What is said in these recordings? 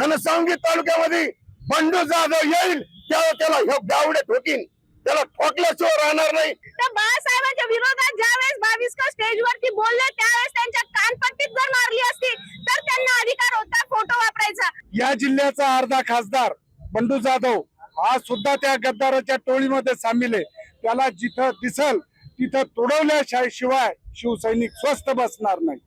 घनसावंगी तालुक्यामध्ये बंडू जाधव येईल तेव्हा त्याला हे गावडे ठोकीन, त्याला ठोकल्याशिवाय राहणार नाही। तर बाळासाहेबांच्या विरोधात ज्यावेळेस 22 स्टेजवरती बोलले त्यावेळेस त्यांच्या कानपट्टीत जर मारली असती तर त्यांना अधिकार होता फोटो वापरायचा। या जिल्ह्याचा अर्धा खासदार बंडू जाधव हा सुद्धा त्या गद्दाराच्या टोळीमध्ये सामील आहे। त्याला जिथं दिसल तिथं तोडवल्याशिवाय शिवसैनिक स्वस्थ बसणार नाही।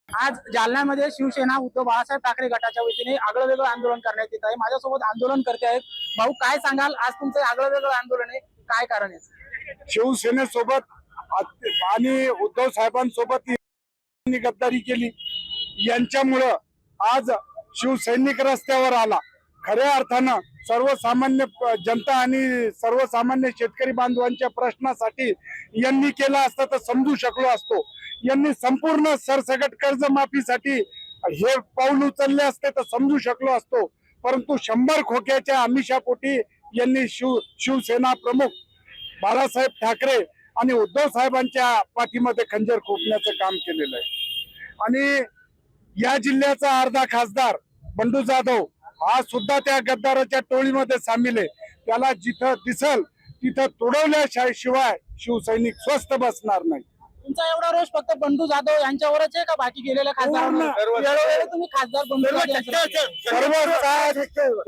आज जालन्यामध्ये शिवसेना उद्धव बाळासाहेब ठाकरे गटाच्या वतीने आगळं वेगळं आंदोलन करण्यात येत आहे। माझ्यासोबत आंदोलन करते आहेत। भाऊ, काय सांगाल, आज तुमचं आगळं वेगळं आंदोलन आहे, काय कारण आहे? शिवसेनेसोबत आणि उद्धव साहेबांसोबत गद्दारी केली, यांच्यामुळं आज शिवसैनिक रस्त्यावर आला। खऱ्या अर्थानं सर्वसामान्य जनता आणि सर्वसामान्य शेतकरी बांधवांच्या प्रश्नासाठी यांनी केला असता तर समजू शकलो असतो। यांनी संपूर्ण सरसकट कर्जमाफीसाठी हे पाऊल उचलले असते तर समजू शकलो असतो, परंतु 100 खोक्याच्या आमिषापोटी यांनी शिवसेना प्रमुख बाळासाहेब ठाकरे आणि उद्धव साहेबांच्या पाठीमध्ये खंजीर खोपण्याचं काम केलेलं आहे। आणि या जिल्ह्याचा अर्धा खासदार बंडू जाधव हा सुद्धा त्या गद्दाराच्या टोळीमध्ये सामील आहे। त्याला जिथं दिसल तिथं तोडवल्याशिवाय शिवसैनिक स्वस्थ बसणार नाही। तुमचा एवढा रोष फक्त बंडू जाधव यांच्यावरच आहे का बाकी गेलेल्या खासदारांना? तुम्ही खासदार बंडू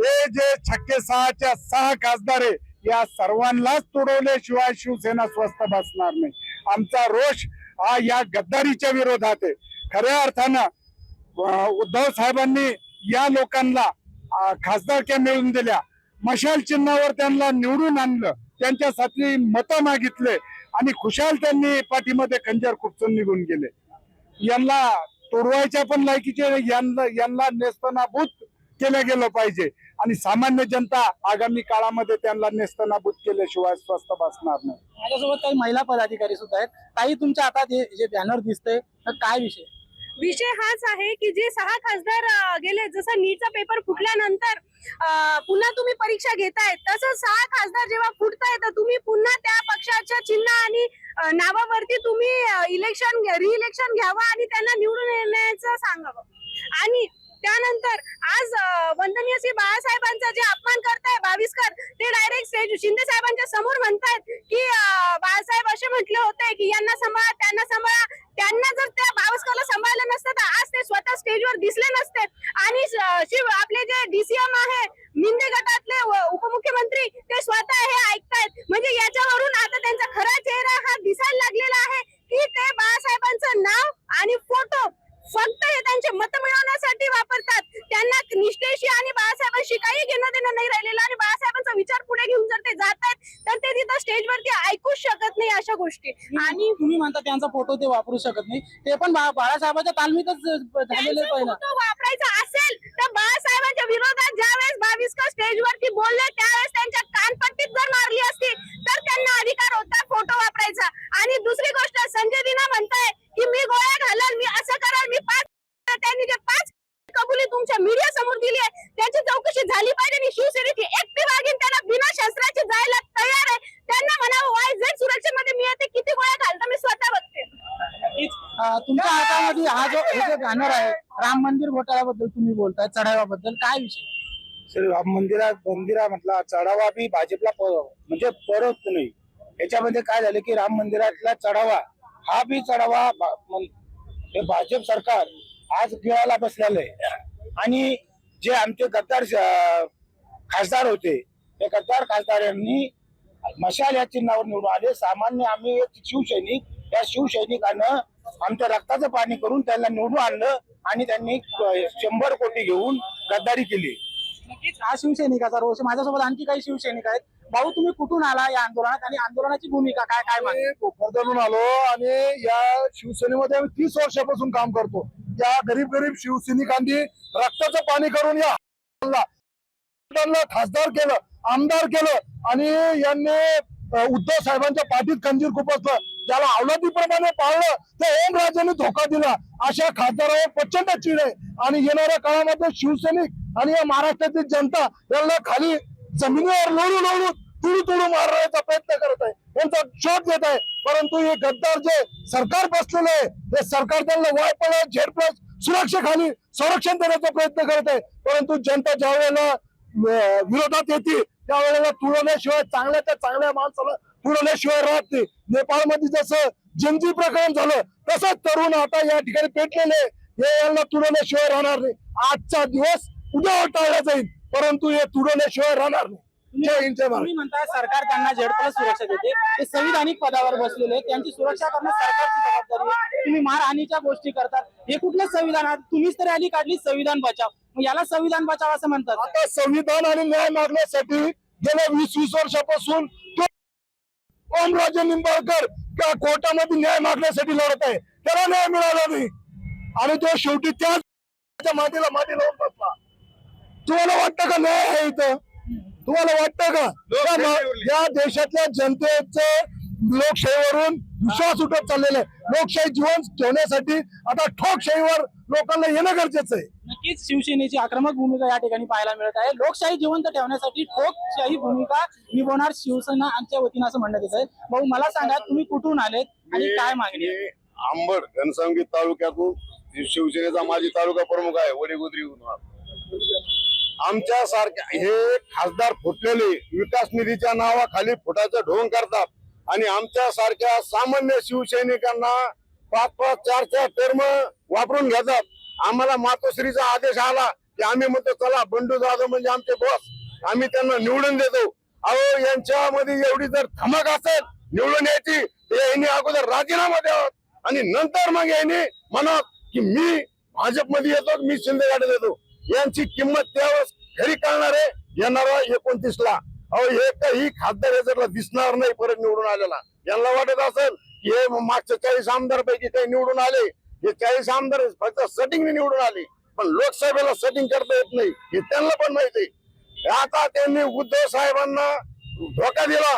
हे जे 6च्या 6 खासदार आहे या सर्वांनाच तोडवल्याशिवाय शिवसेना स्वस्थ बसणार नाही। आमचा रोष हा या गद्दारीच्या विरोधात आहे। खऱ्या अर्थानं उद्धव साहेबांनी या लोकांना खासदारक्या मिळवून दिल्या, मशाल चिन्हावर त्यांना निवडून आणलं, त्यांच्यासाठी मतं मागितले आणि खुशाल त्यांनी पाठीमध्ये खंजीर खुपसून निघून गेले। यांना तोडवायच्या पण लायकीचे, यांना नेस्तनाबूत केलं गेलं पाहिजे आणि सामान्य जनता आगामी काळामध्ये त्यांना नेस्तनाबूत केल्याशिवाय स्वस्थ बसणार नाही। माझ्यासोबत काही महिला पदाधिकारी सुद्धा आहेत। काही तुमच्या हातात जे बॅनर दिसतंय तर काय विषय? विषय हाच आहे की जे 6 खासदार गेले, जसं नीटचा पेपर फुटल्यानंतर पुन्हा तुम्ही परीक्षा घेताय, तसं 6 खासदार जेव्हा फुटताय तर तुम्ही पुन्हा त्या पक्षाच्या चिन्ह आणि नावावरती तुम्ही रिइलेक्शन घ्यावं आणि त्यांना निवडून येण्याचं सांगावं। आणि त्यानंतर आज वंदनीय श्री बाळासाहेबांचा जे अपमान करताय 22 ते डायरेक्ट शिंदे साहेबांच्या समोर म्हणतायत की बाळासाहेब असे म्हटले होते की यांना सांभाळा त्यांना सांभाळा। त्यांना जर त्या 22ला सांभाळलं नसतं तर आज ते स्वतः स्टेजवर दिसले नसते। आणि आपले जे DCM आहे मिंदे गटातले उपमुख्यमंत्री ते स्वतः हे ऐकतायत, म्हणजे याच्यावरून आता त्यांचा खरा चेहरा हा दिसायला लागलेला आहे की ते बाळासाहेबांचं नाव आणि फोटो फक्त हे त्यांचे मत मिळवण्यासाठी वापरतात। त्यांना निष्ठेशी आणि बाळासाहेबांशी काही घेणं देणं नाही राहिलेलं आणि बाळासाहेबांचा विचार पुढे घेऊन जर ते जात आहेत तर ते तिथं स्टेजवरती ऐकूच शकत नाही अशा गोष्टी। आणि तुम्ही म्हणता त्यांचा फोटो ते वापरू शकत नाही, ते पण बाळासाहेबांच्या तालमीतच झालेले पहिला। फोटो वापरायचा असेल तर बाळासाहेबांच्या विरोधात ज्यावेळेस 22 स्टेजवरती बोलले त्यावेळेस त्यांच्या कानपट्टीत जर मारली असती तर त्यांना अधिकार होता फोटो वापरायचा। आणि दुसरी गोष्ट, संजय दिना म्हणताय की मी गोळ्या घालाल, मी असं कराल, मी 5 त्यांनी जे 5 कबुली तुमच्या मीडिया समोर दिली आहे त्याची चौकशी झाली पाहिजे आणि शिवसेनेची एकटी वाघीण त्यांना बिना शस्त्राची जायला तयार आहे। त्यांना म्हणावं YZ सुरक्षेमध्ये मी येते, किती गोळ्या घालता मी स्वतः बघते। तुमच्या हातामध्ये हा जो बॅनर आहे राम मंदिर घोटाळ्याबद्दल तुम्ही बोलताय, चढाव्याबद्दल काय विषय? राम मंदिरा म्हटला चढावा बी भाजपला म्हणजे परत नाही। याच्यामध्ये काय झालं की राम मंदिरातला चढावा हा बी चढावा हे भाजप सरकार आज गिळायला बसलेलं आहे। आणि जे आमचे गद्दार खासदार होते ते गद्दार खासदारांनी मशाल या चिन्हावर निवडून आले। सामान्य आम्ही एक शिवसैनिक, त्या शिवसैनिकांना आमच्या रक्ताचं पाणी करून त्यांना निवडून आणलं आणि त्यांनी 100 कोटी घेऊन गद्दारी केली। नक्कीच हा शिवसैनिकाचा रोष। माझ्यासोबत आणखी काही शिवसैनिक आहेत। भाऊ, तुम्ही कुठून आला या आंदोलनात आणि आंदोलनाची भूमिका काय काय? कोकणातून आलो आणि या शिवसेनेमध्ये आम्ही 30 वर्षापासून काम करतो। या गरीब शिवसैनिकांनी रक्ताचं पाणी करून या खासदार केलं, आमदार केलं आणि यांनी उद्धव साहेबांच्या पाठीत खंजीर खुपसलं। ज्याला अवलादीप्रमाणे पाळलं ते ओमराजेंनी धोका दिला। अशा खासदारावर प्रचंड चीड आहे आणि येणाऱ्या काळामध्ये शिवसैनिक आणि या महाराष्ट्रातील जनता यांना खाली जमिनीवर लोळू तुडू मारण्याचा प्रयत्न करत आहे, त्यांचा शोध घेत आहे। परंतु हे गद्दार जे सरकार बसलेलं आहे हे सरकार त्यांना Y+, Z+ सुरक्षेखाली संरक्षण देण्याचा प्रयत्न करत आहे, परंतु जनता ज्या वेळेला विरोधात येते त्यावेळेला तुडवल्याशिवाय चांगल्या त्या चांगल्या माणसाला तुडवल्याशिवाय राहत नाही. नेपाळमध्ये जसं जंजी प्रकरण झालं तसंच तरुण आता या ठिकाणी पेटलेले हे यांना तुडवल्याशिवाय राहणार नाही. आजचा दिवस उद्या टाळला जाईल, परंतु हे तुडवल्याशिवाय राहणार नाही. जय हिंद, जय महाराष्ट्र. तुम्ही म्हणता सरकार त्यांना झेड+ सुरक्षा देते, ते संविधानिक पदावर बसलेले आहेत, त्यांची सुरक्षा करणं सरकारची जबाबदारी आहे. तुम्ही मारहाणीच्या गोष्टी करतात, हे कुठलं संविधान आहे? तुम्हीच तर रॅली काढली संविधान बचाव, मग याला संविधान बचाव असं म्हणतात. आता संविधान आणि न्याय मागण्यासाठी गेल्या 20 वर्षापासून ओमराजे निंबाळकर त्या कोर्टामध्ये न्याय मागण्यासाठी लढत आहे, त्याला न्याय मिळाला नाही आणि तो शेवटी त्याच मातीला माती लावून बसला. तुम्हाला वाटतं का न्याय आहे इथं? तुम्हाला वाटतं का या देशातल्या जनतेचं लोकशाहीवरून विश्वास उठत चाललेला आहे? लोकशाही जीवन ठेवण्यासाठी आता ठोकशाहीवर लोकांना येणं गरजेचं आहे. नक्कीच शिवसेनेची आक्रमक भूमिका या ठिकाणी पाहायला मिळत आहे. लोकशाही जिवंत ठेवण्यासाठी ठोकशाही भूमिका निभवणार शिवसेना आमच्या वतीनं असं म्हणण्यात येत आहे. भाऊ मला सांगा, तुम्ही कुठून आलेत आणि काय मागणी आहे? आंबड घनसावंगी तालुक्यातून शिवसेनेचा माजी तालुका प्रमुख आहे, वडीगुद्रीहून. आमच्या सारख्या हे खासदार फुटलेले विकास निधीच्या नावाखाली फुटाचं ढोंग करतात आणि आमच्या सारख्या सामान्य शिवसैनिकांना 5-5, 4-4 टर्म वापरून घेतात. आम्हाला मातोश्रीचा आदेश आला की आम्ही म्हणतो चला बंडू जाधव म्हणजे आमचे बॉस, आम्ही त्यांना निवडून देतो. अहो यांच्यामध्ये एवढी जर धमक असेल निवडून यायची तर यांनी अगोदर राजीनामा द्यावा आणि नंतर मग यांनी म्हणा की मी भाजपमध्ये येतो, मी शिंदे गाडीत येतो. यांची किंमत त्यावेळेस खरी कळणार आहे येणारा 29ला. अहो हे काही खासदार याच्यातला दिसणार नाही परत निवडून आलेला. यांना वाटत असेल की हे मागच्या 40 आमदार पैकी काही निवडून आले, हे 40 आमदार फक्त सेटिंगने निवडून आले, पण लोकसभेला सेटिंग करता येत नाही हे त्यांना पण माहिती आहे. आता त्यांनी उद्धव साहेबांना धोका दिला,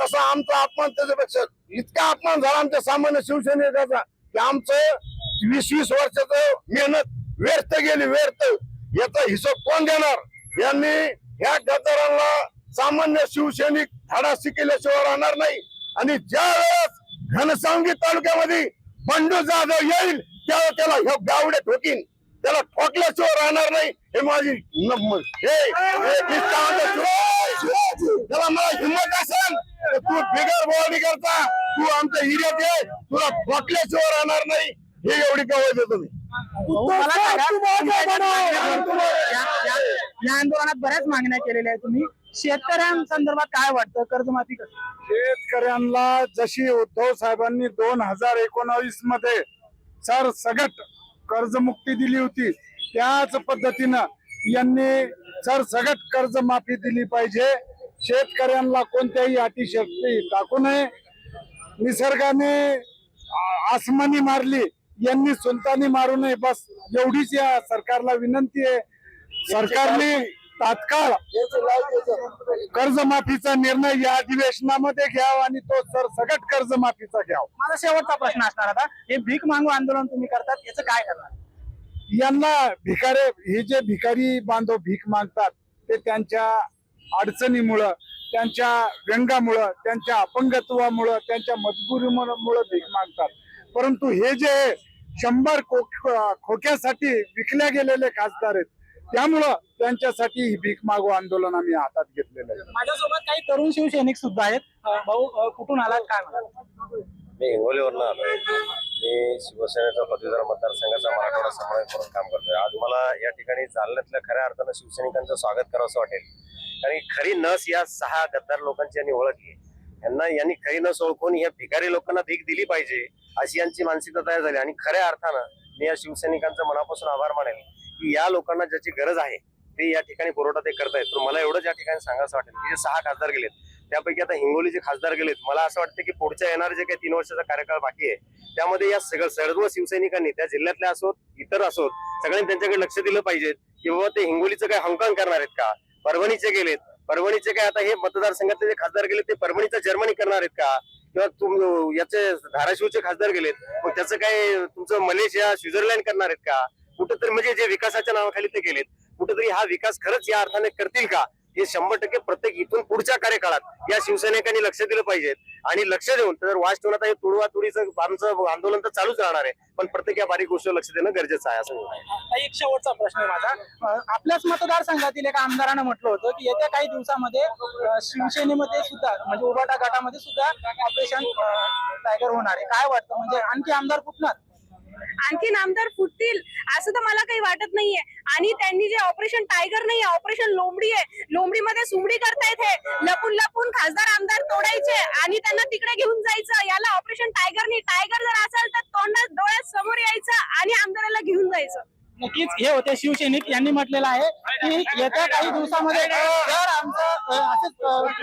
तसा आमचा अपमान त्याच्यापेक्षा इतका अपमान झाला आमच्या सामान्य शिवसैनिकाचा की आमचं 20 वर्षाचं मेहनत व्यर्थ गेली, व्यर्थ. याचा हिशोब कोण देणार? यांनी ह्या गद्दारांना सामान्य शिवसैनिक धडा शिकल्याशिवाय राहणार नाही. आणि ज्या वेळेस घनसावंगी तालुक्यामध्ये बंडू जाधव येईल त्यावेळेस त्याला हे गावडे ठोकीन, त्याला ठोकल्याशिवाय राहणार नाही. हे माझी त्याला मला हिंमत असेल तर तू बिगर बोलणी करता तू आमच्या एरियात ये, तुला ठोकल्याशिवाय राहणार नाही. हे एवढी कवय देतो मी. मला सांगा, या आंदोलनात बऱ्याच मागण्या केलेल्या आहेत तुम्ही, शेतकऱ्यांसंदर्भात काय वाटतं? कर्जमाफी कसं? शेतकऱ्यांना जशी उद्धव साहेबांनी 2019 मध्ये सरसगट कर्जमुक्ती दिली होती त्याच पद्धतीनं यांनी सरसगट कर्जमाफी दिली पाहिजे. शेतकऱ्यांना कोणत्याही अटी शर्ती टाकू नये. निसर्गाने आसमानी मारली, यांनी सुलतानी मारू नये, बस एवढीच या सरकारला विनंती आहे. सरकारने तात्काळ कर्जमाफीचा निर्णय या अधिवेशनामध्ये घ्यावा आणि तो सरसगट कर्जमाफीचा घ्यावा. माझा शेवटचा प्रश्न असणार आता, हे भीक मागू आंदोलन तुम्ही करतात याचं काय करणार? यांना हे जे भिकारी बांधव भीक मागतात ते त्यांच्या अडचणीमुळं, त्यांच्या व्यंगामुळं, त्यांच्या अपंगत्वामुळं, त्यांच्या मजबुरीमुळं भीक मागतात. परंतु हे जे 100 खोक्यासाठी विकल्या गेलेले खासदार आहेत त्यामुळं त्यांच्यासाठी ही भीक मागू आंदोलन आम्ही हातात घेतलेलं आहे. माझ्यासोबत काही तरुण शिवसैनिक सुद्धा आहेत. भाऊ कुठून आलात, काय म्हणतात? मी हिंगोलीवरनं आलोय. मी शिवसेनेचा पदवीधर मतदारसंघाचा मराठवाडा समन्वय करून काम करतोय. आज मला या ठिकाणी जालन्यातल्या खऱ्या अर्थानं शिवसैनिकांचं स्वागत करावं असं वाटेल, कारण खरी नस या 6 गद्दार लोकांची यांनी ओळखली. यांनी खरी नस ओळखून या भिकारी लोकांना भीक दिली पाहिजे अशी यांची मानसिकता तयार झाली. आणि खऱ्या अर्थानं मी या शिवसैनिकांचा मनापासून आभार मानेल की या लोकांना ज्याची गरज आहे ते या ठिकाणी पुरवठा ते करतायत. पण मला एवढंच या ठिकाणी सांगायचं वाटेल की जे 6 खासदार गेलेत त्यापैकी आता हिंगोलीचे खासदार गेलेत. मला असं वाटतं की पुढच्या येणारे जे काही 3 वर्षाचा कार्यकाळ बाकी आहे त्यामध्ये या सर्व शिवसैनिकांनी त्या जिल्ह्यातल्या असोत इतर असोत सगळ्यांनी त्यांच्याकडे लक्ष दिलं पाहिजे की बाबा ते हिंगोलीचं काय हंकाम करणार आहेत का? परभणीचे गेलेत, परभणीचे काय आता हे मतदारसंघातले जे खासदार गेले ते परभणीचा जर्मनी करणार आहेत का? किंवा याचे धाराशिवचे खासदार गेलेत मग त्याचं काय तुमचं मलेशिया स्वित्झर्लंड करणार आहेत का? कुठेतरी म्हणजे जे विकासाच्या नावाखाली ते गेलेत कुठेतरी हा विकास खरंच या अर्थाने करतील का हे 100% प्रत्येक इथून पुढच्या कार्यकाळात या शिवसैनिकांनी लक्ष दिलं पाहिजे आणि लक्ष देऊन तर वाच ठेवून आता हे तुडवा तुडीचं आमचं आंदोलन तर चालूच राहणार आहे, पण प्रत्येक या बारीक गोष्टीवर लक्ष देणं गरजेचं आहे असं मी म्हणतो. एक शेवटचा प्रश्न आहे माझा. आपल्याच मतदारसंघातील एका आमदारानं म्हटलं होतं की येत्या काही दिवसामध्ये शिवसेनेमध्ये सुद्धा म्हणजे उभाटा गटामध्ये सुद्धा ऑपरेशन टायगर होणार आहे. काय वाटतं म्हणजे आणखी आमदार फुटणार? आणखीन आमदार फुटतील असं तर मला काही वाटत नाहीये. आणि त्यांनी जे ऑपरेशन टायगर नाही, ऑपरेशन लोमडी आहे, लोमडीमध्ये सुमडी करतायत. हे लपून लपून खासदार आमदार तोडायचे आणि त्यांना तिकडे घेऊन जायचं. याला ऑपरेशन टायगर नाही. टायगर जर असेल तर तोंडात डोळ्यात समोर यायचं आणि आमदाराला घेऊन जायचं. नक्कीच हे होते शिवसैनिक. यांनी म्हटलेलं आहे की येत्या काही दिवसामध्ये जर आमचं असंच